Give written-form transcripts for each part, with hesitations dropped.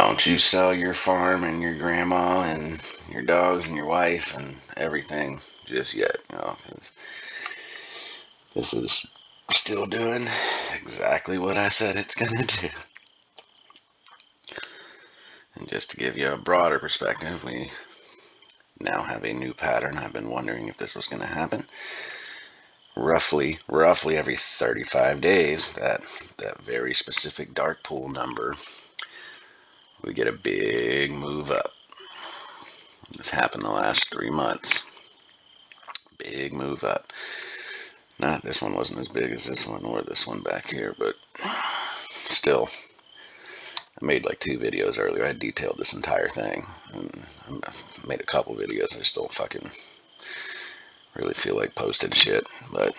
Don't you sell your farm and your grandma and your dogs and your wife and everything just yet, 'cause this is still doing exactly what I said it's gonna do. And just to give you a broader perspective, we now have a new pattern. I've been wondering if this was going to happen. Roughly every 35 days, that very specific dark pool number, we get a big move up. This happened the last 3 months. Big move up. Not this one wasn't as big as this one or this one back here, but still. I made like 2 videos earlier. I detailed this entire thing. And I made a couple videos. I still fucking really feel like posting shit, but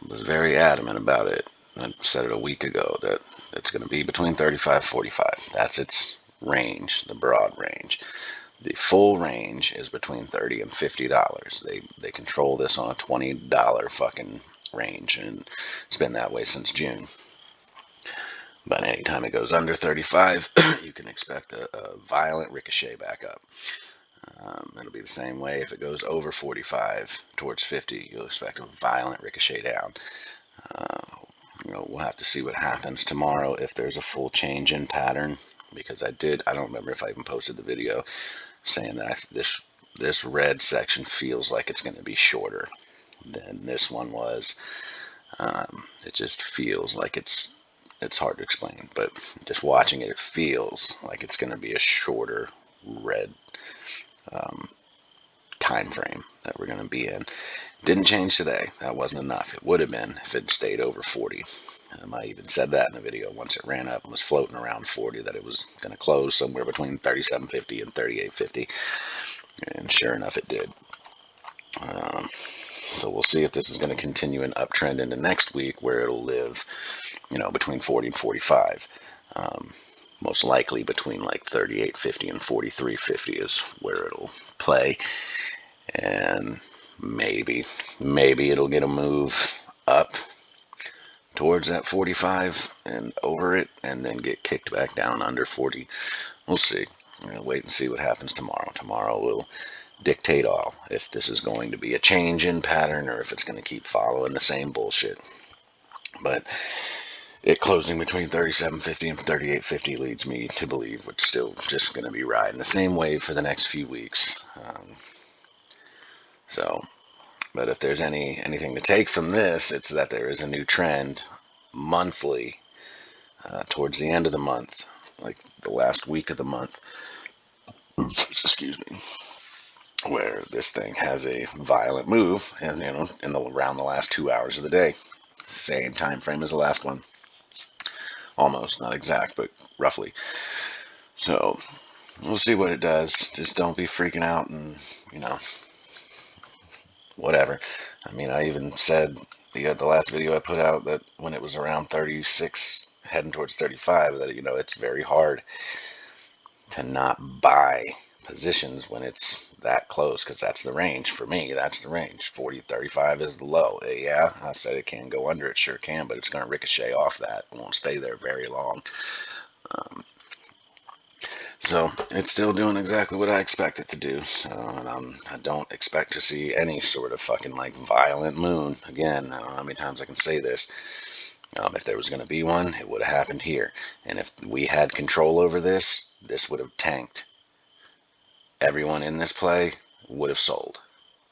was very adamant about it. I said it a week ago that it's going to be between 35 45. That's its range, the broad range. The full range is between $30 and $50. They control this on a $20 fucking range, and it's been that way since June. But anytime it goes under 35, you can expect a violent ricochet back up. It'll be the same way if it goes over 45 towards 50. You'll expect a violent ricochet down. We'll have to see what happens tomorrow if there's a full change in pattern. Because I don't remember if I even posted the video saying that this red section feels like it's going to be shorter than this one was. It just feels like it's hard to explain, but just watching it, it feels like it's going to be a shorter red time frame that we're going to be in. Didn't change today. That wasn't enough. It would have been if it stayed over 40. I even said that in the video once it ran up and was floating around 40, that it was going to close somewhere between 37.50 and 38.50, and sure enough it did. So we'll see if this is going to continue an uptrend into next week, where it'll live between 40 and 45. Most likely between like 38.50 and 43.50 is where it'll play. And maybe it'll get a move up towards that 45 and over it, and then get kicked back down under 40. We'll see. Wait and see what happens tomorrow. Tomorrow will dictate all, if this is going to be a change in pattern or if it's going to keep following the same bullshit. But it closing between 37.50 and 38.50 leads me to believe it's still just going to be riding the same wave for the next few weeks. But if there's anything to take from this, it's that there is a new trend monthly, towards the end of the month, like the last week of the month, excuse me, where this thing has a violent move, and around the last 2 hours of the day, same time frame as the last one, almost, not exact, but roughly. So we'll see what it does. Just don't be freaking out and whatever. I mean, I even said the last video I put out that when it was around 36 heading towards 35, that it's very hard to not buy positions when it's that close, because that's the range for me. That's the range. 40-35 is the low. Yeah, I said it can go under. It sure can, but it's going to ricochet off that. It won't stay there very long. So it's still doing exactly what I expect it to do. And I don't expect to see any sort of fucking like violent moon again. I don't know how many times I can say this. If there was going to be one, it would have happened here. And if we had control over this, this would have tanked. Everyone in this play would have sold.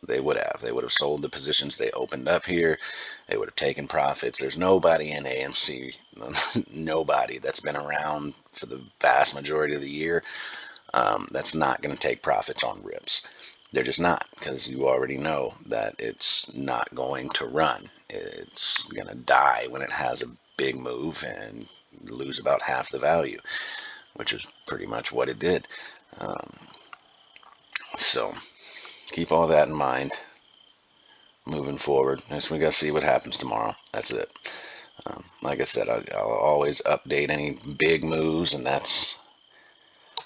They would have sold the positions they opened up here. They would have taken profits. There's nobody in AMC, nobody that's been around for the vast majority of the year, that's not going to take profits on rips. They're just not, because you already know that it's not going to run. It's going to die when it has a big move and lose about half the value, which is pretty much what it did. So keep all that in mind moving forward. So we got to see what happens tomorrow. That's it. Like I said, I'll always update any big moves, and that's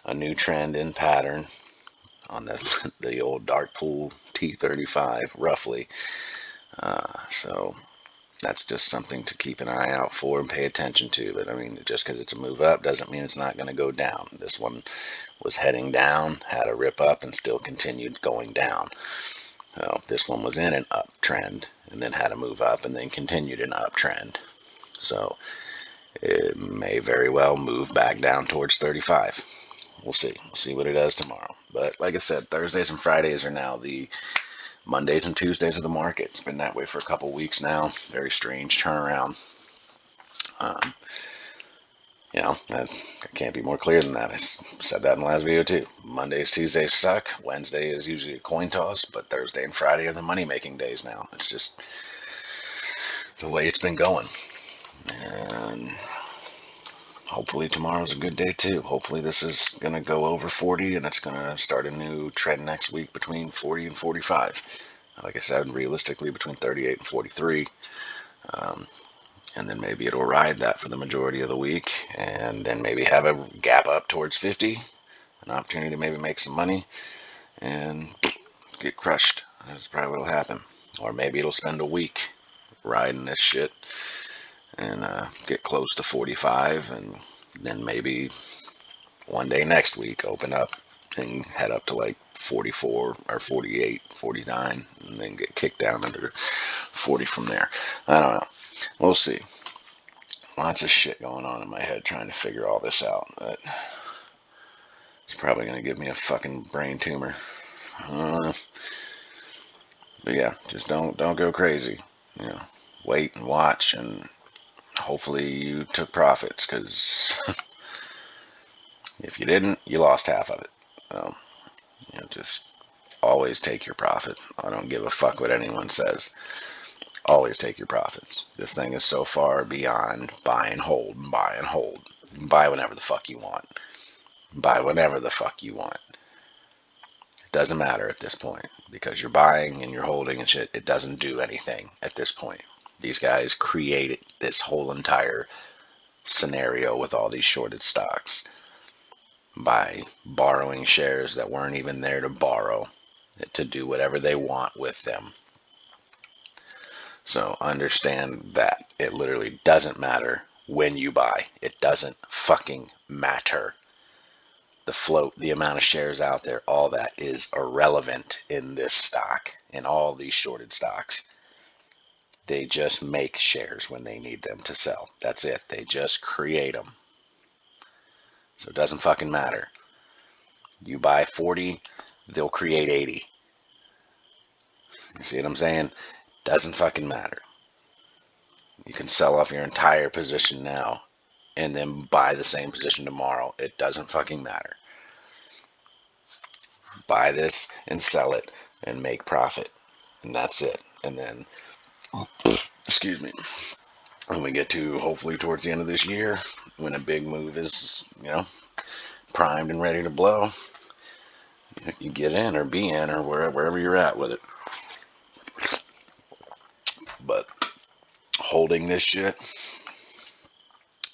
a new trend in pattern on the old dark pool T35 roughly. So that's just something to keep an eye out for and pay attention to. But I mean, just because it's a move up doesn't mean it's not going to go down. This one was heading down, had a rip up, and still continued going down. This one was in an uptrend and then had a move up and then continued an uptrend. So it may very well move back down towards 35. We'll see. We'll see what it does tomorrow. But like I said, Thursdays and Fridays are now the Mondays and Tuesdays of the market. It's been that way for a couple weeks now. Very strange turnaround. I can't be more clear than that. I said that in the last video too. Mondays, Tuesdays suck. Wednesday is usually a coin toss, but Thursday and Friday are the money-making days now. It's just the way it's been going. And hopefully tomorrow's a good day too. Hopefully this is going to go over 40 and it's going to start a new trend next week between 40 and 45. Like I said, realistically between 38 and 43. And then maybe it'll ride that for the majority of the week and then maybe have a gap up towards 50. An opportunity to maybe make some money and get crushed. That's probably what'll happen. Or maybe it'll spend a week riding this shit and get close to 45 and then maybe one day next week open up and head up to like 44 or 48, 49 and then get kicked down under 40 from there. I don't know. We'll see. Lots of shit going on in my head trying to figure all this out, but it's probably going to give me a fucking brain tumor. But yeah, just don't go crazy. Wait and watch, and hopefully you took profits, because if you didn't, you lost half of it. Just always take your profit. I don't give a fuck what anyone says. Always take your profits. This thing is so far beyond buy and hold and buy and hold. You can buy whenever the fuck you want. Buy whenever the fuck you want. It doesn't matter at this point, because you're buying and you're holding and shit. It doesn't do anything at this point. These guys created this whole entire scenario with all these shorted stocks by borrowing shares that weren't even there to borrow, to do whatever they want with them. So understand that it literally doesn't matter when you buy. It doesn't fucking matter. The float, the amount of shares out there, all that is irrelevant in this stock, in all these shorted stocks. They just make shares when they need them to sell. That's it. They just create them. So it doesn't fucking matter. You buy 40, they'll create 80. You see what I'm saying? Doesn't fucking matter. You can sell off your entire position now and then buy the same position tomorrow. It doesn't fucking matter. Buy this and sell it and make profit. And that's it. And then, excuse me, when we get to hopefully towards the end of this year, when a big move is, primed and ready to blow, you get in or be in or wherever you're at with it. But holding this shit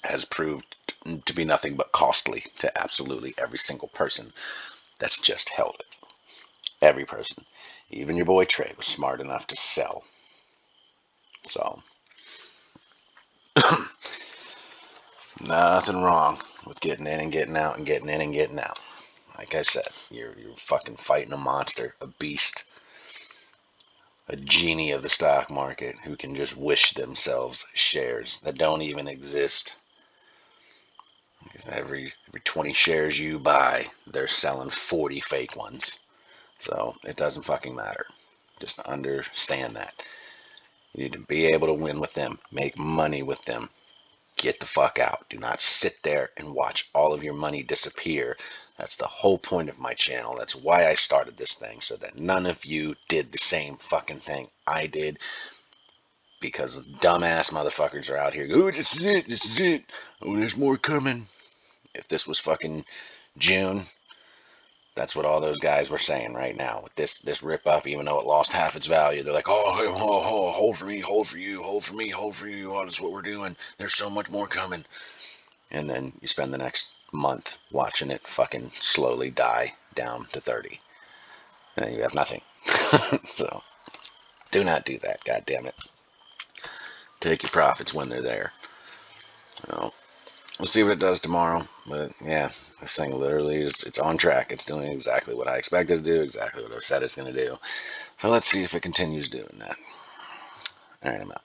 has proved to be nothing but costly to absolutely every single person that's just held it. Every person. Even your boy Trey was smart enough to sell. So, nothing wrong with getting in and getting out and getting in and getting out. Like I said, you're fucking fighting a monster, a beast, a genie of the stock market who can just wish themselves shares that don't even exist. Because every 20 shares you buy, they're selling 40 fake ones. So it doesn't fucking matter. Just understand that. You need to be able to win with them, make money with them. Get the fuck out. Do not sit there and watch all of your money disappear. That's the whole point of my channel. That's why I started this thing, so that none of you did the same fucking thing I did. Because dumbass motherfuckers are out here, oh, this is it. Oh, there's more coming. If this was fucking June, that's what all those guys were saying right now. With this rip up, even though it lost half its value, they're like, oh, hold for me, hold for you, hold for me, hold for you. Oh, that's what we're doing. There's so much more coming. And then you spend the next month watching it fucking slowly die down to 30. And then you have nothing. So, do not do that, God damn it. Take your profits when they're there. So, we'll see what it does tomorrow. But yeah, this thing literally it's on track. It's doing exactly what I expected to do, exactly what I've said it's going to do. So let's see if it continues doing that. All right, I'm out.